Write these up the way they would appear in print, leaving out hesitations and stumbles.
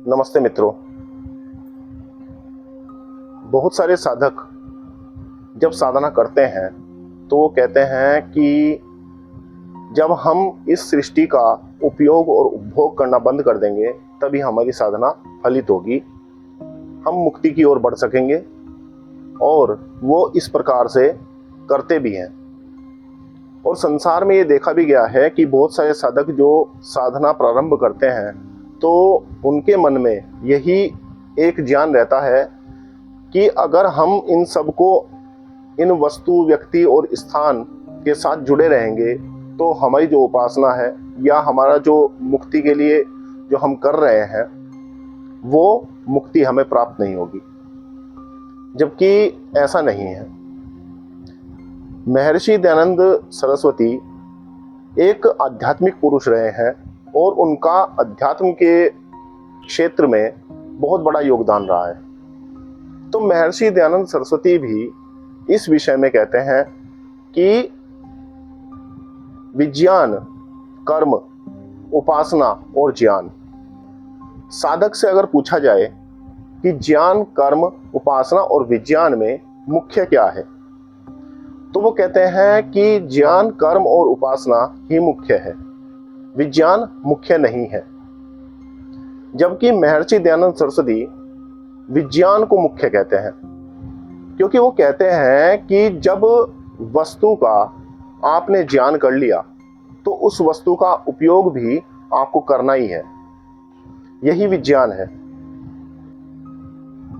नमस्ते मित्रों। बहुत सारे साधक जब साधना करते हैं तो वो कहते हैं कि जब हम इस सृष्टि का उपयोग और उपभोग करना बंद कर देंगे तभी हमारी साधना फलित होगी, हम मुक्ति की ओर बढ़ सकेंगे। और वो इस प्रकार से करते भी हैं। और संसार में ये देखा भी गया है कि बहुत सारे साधक जो साधना प्रारंभ करते हैं तो उनके मन में यही एक ज्ञान रहता है कि अगर हम इन सबको, इन वस्तु, व्यक्ति और स्थान के साथ जुड़े रहेंगे तो हमारी जो उपासना है या हमारा जो मुक्ति के लिए जो हम कर रहे हैं वो मुक्ति हमें प्राप्त नहीं होगी, जबकि ऐसा नहीं है। महर्षि दयानंद सरस्वती एक आध्यात्मिक पुरुष रहे हैं और उनका अध्यात्म के क्षेत्र में बहुत बड़ा योगदान रहा है। तो महर्षि दयानंद सरस्वती भी इस विषय में कहते हैं कि विज्ञान, कर्म, उपासना और ज्ञान। साधक से अगर पूछा जाए कि ज्ञान, कर्म, उपासना और विज्ञान में मुख्य क्या है, तो वो कहते हैं कि ज्ञान, कर्म और उपासना ही मुख्य है, विज्ञान मुख्य नहीं है। जबकि महर्षि दयानंद सरस्वती विज्ञान को मुख्य कहते हैं, क्योंकि वो कहते हैं कि जब वस्तु का आपने ज्ञान कर लिया तो उस वस्तु का उपयोग भी आपको करना ही है, यही विज्ञान है।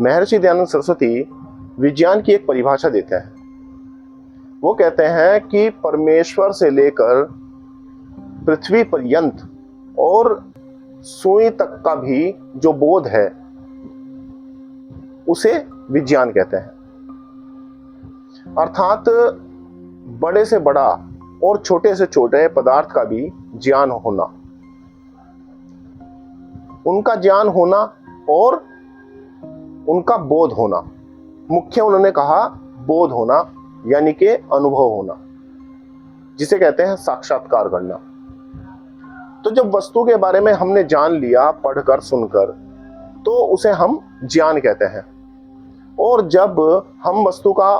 महर्षि दयानंद सरस्वती विज्ञान की एक परिभाषा देते हैं। वो कहते हैं कि परमेश्वर से लेकर पृथ्वी पर्यंत और सुई तक का भी जो बोध है उसे विज्ञान कहते हैं। अर्थात बड़े से बड़ा और छोटे से छोटे पदार्थ का भी ज्ञान होना, उनका ज्ञान होना और उनका बोध होना। मुख्य उन्होंने कहा बोध होना, यानी कि अनुभव होना, जिसे कहते हैं साक्षात्कार करना। तो जब वस्तु के बारे में हमने जान लिया पढ़कर सुनकर तो उसे हम ज्ञान कहते हैं। और जब हम वस्तु का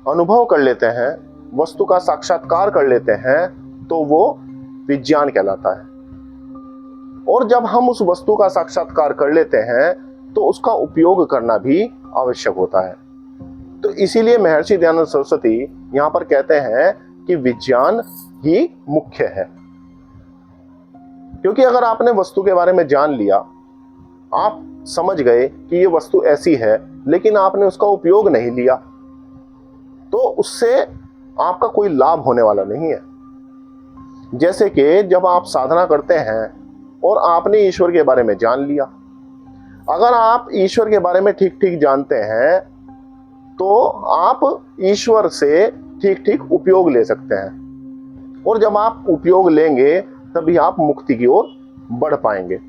अनुभव कर लेते हैं, वस्तु का साक्षात्कार कर लेते हैं तो वो विज्ञान कहलाता है। और जब हम उस वस्तु का साक्षात्कार कर लेते हैं तो उसका उपयोग करना भी आवश्यक होता है। तो इसीलिए महर्षि दयानंद सरस्वती यहाँ पर कहते हैं कि विज्ञान ही मुख्य है। क्योंकि अगर आपने वस्तु के बारे में जान लिया, आप समझ गए कि ये वस्तु ऐसी है, लेकिन आपने उसका उपयोग नहीं लिया, तो उससे आपका कोई लाभ होने वाला नहीं है। जैसे कि जब आप साधना करते हैं और आपने ईश्वर के बारे में जान लिया, अगर आप ईश्वर के बारे में ठीक ठीक जानते हैं तो आप ईश्वर से ठीक ठीक उपयोग ले सकते हैं। और जब आप उपयोग लेंगे तभी आप मुक्ति की ओर बढ़ पाएंगे।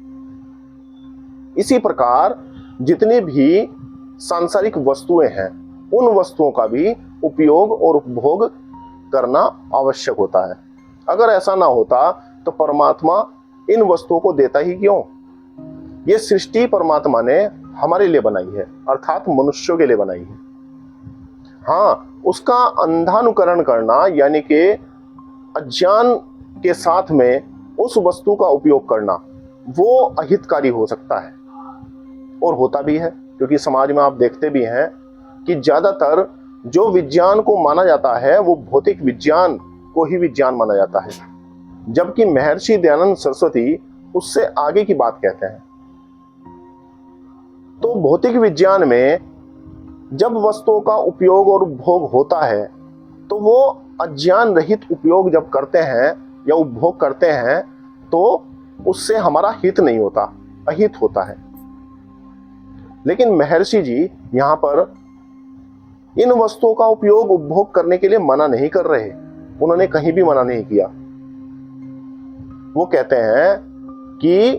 इसी प्रकार जितनी भी सांसारिक वस्तुएं हैं, उन वस्तुओं का भी उपयोग और उपभोग करना आवश्यक होता है। अगर ऐसा ना होता तो परमात्मा इन वस्तुओं को देता ही क्यों? ये सृष्टि परमात्मा ने हमारे लिए बनाई है, अर्थात मनुष्यों के लिए बनाई है। हाँ, उसका अंधानुकरण करना, यानी कि अज्ञान के साथ में उस वस्तु का उपयोग करना, वो अहितकारी हो सकता है और होता भी है। क्योंकि समाज में आप देखते भी हैं कि ज्यादातर जो विज्ञान को माना जाता है वो भौतिक विज्ञान को ही विज्ञान माना जाता है, जबकि महर्षि दयानंद सरस्वती उससे आगे की बात कहते हैं। तो भौतिक विज्ञान में जब वस्तुओं का उपयोग और उपभोग होता है तो वो अज्ञान रहित उपयोग जब करते हैं या उपभोग करते हैं तो उससे हमारा हित नहीं होता, अहित होता है। लेकिन महर्षि जी यहाँ पर इन वस्तुओं का उपयोग उपभोग करने के लिए मना नहीं कर रहे, उन्होंने कहीं भी मना नहीं किया। वो कहते हैं कि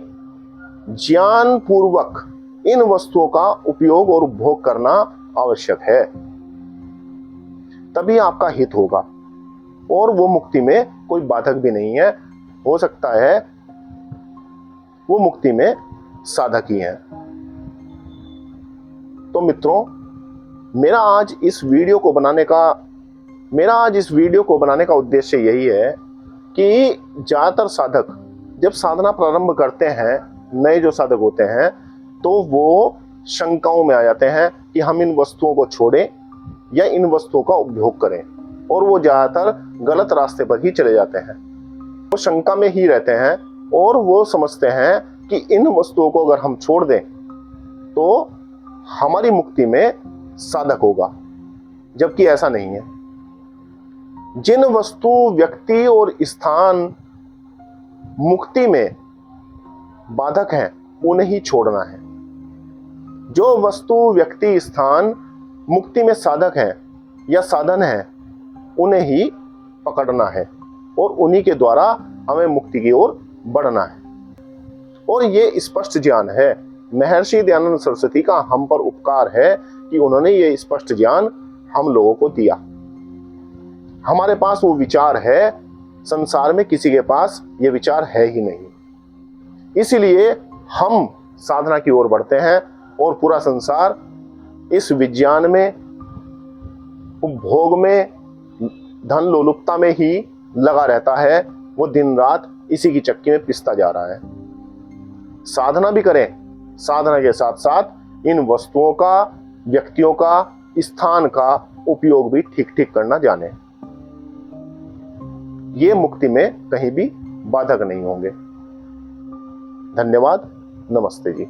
ज्ञान पूर्वक इन वस्तुओं का उपयोग और उपभोग करना आवश्यक है, तभी आपका हित होगा और वो मुक्ति में कोई बाधक भी नहीं है। हो सकता है वो मुक्ति में साधक ही हैं। तो मित्रों, मेरा आज इस वीडियो को बनाने का उद्देश्य यही है कि ज़्यादातर साधक जब साधना प्रारंभ करते हैं, नए जो साधक होते हैं, तो वो शंकाओं में आ जाते हैं कि हम इन वस्तुओं को छोड़ें या इन वस्तुओं का उपभोग करें, और वो ज़्यादातर गलत रास्ते पर ही चले जाते हैं। वो शंका में ही रहते हैं और वो समझते हैं कि इन वस्तुओं को अगर हम छोड़ दें तो हमारी मुक्ति में साधक होगा, जबकि ऐसा नहीं है। जिन वस्तु, व्यक्ति और स्थान मुक्ति में बाधक हैं, उन्हें ही छोड़ना है। जो वस्तु, व्यक्ति, स्थान मुक्ति में साधक हैं या साधन हैं, उन्हें ही पकड़ना है और उन्हीं के द्वारा हमें मुक्ति की ओर बढ़ना है। और ये स्पष्ट ज्ञान है, महर्षि दयानंद सरस्वती का हम पर उपकार है कि उन्होंने ये स्पष्ट ज्ञान हम लोगों को दिया। हमारे पास वो विचार है, संसार में किसी के पास ये विचार है ही नहीं। इसीलिए हम साधना की ओर बढ़ते हैं और पूरा संसार इस विज्ञान में, उपभोग में, धन लोलुपता में ही लगा रहता है। वो दिन रात इसी की चक्की में पिसता जा रहा है। साधना भी करें, साधना के साथ साथ इन वस्तुओं का, व्यक्तियों का, स्थान का उपयोग भी ठीक ठीक करना जाने। ये मुक्ति में कहीं भी बाधक नहीं होंगे। धन्यवाद। नमस्ते जी।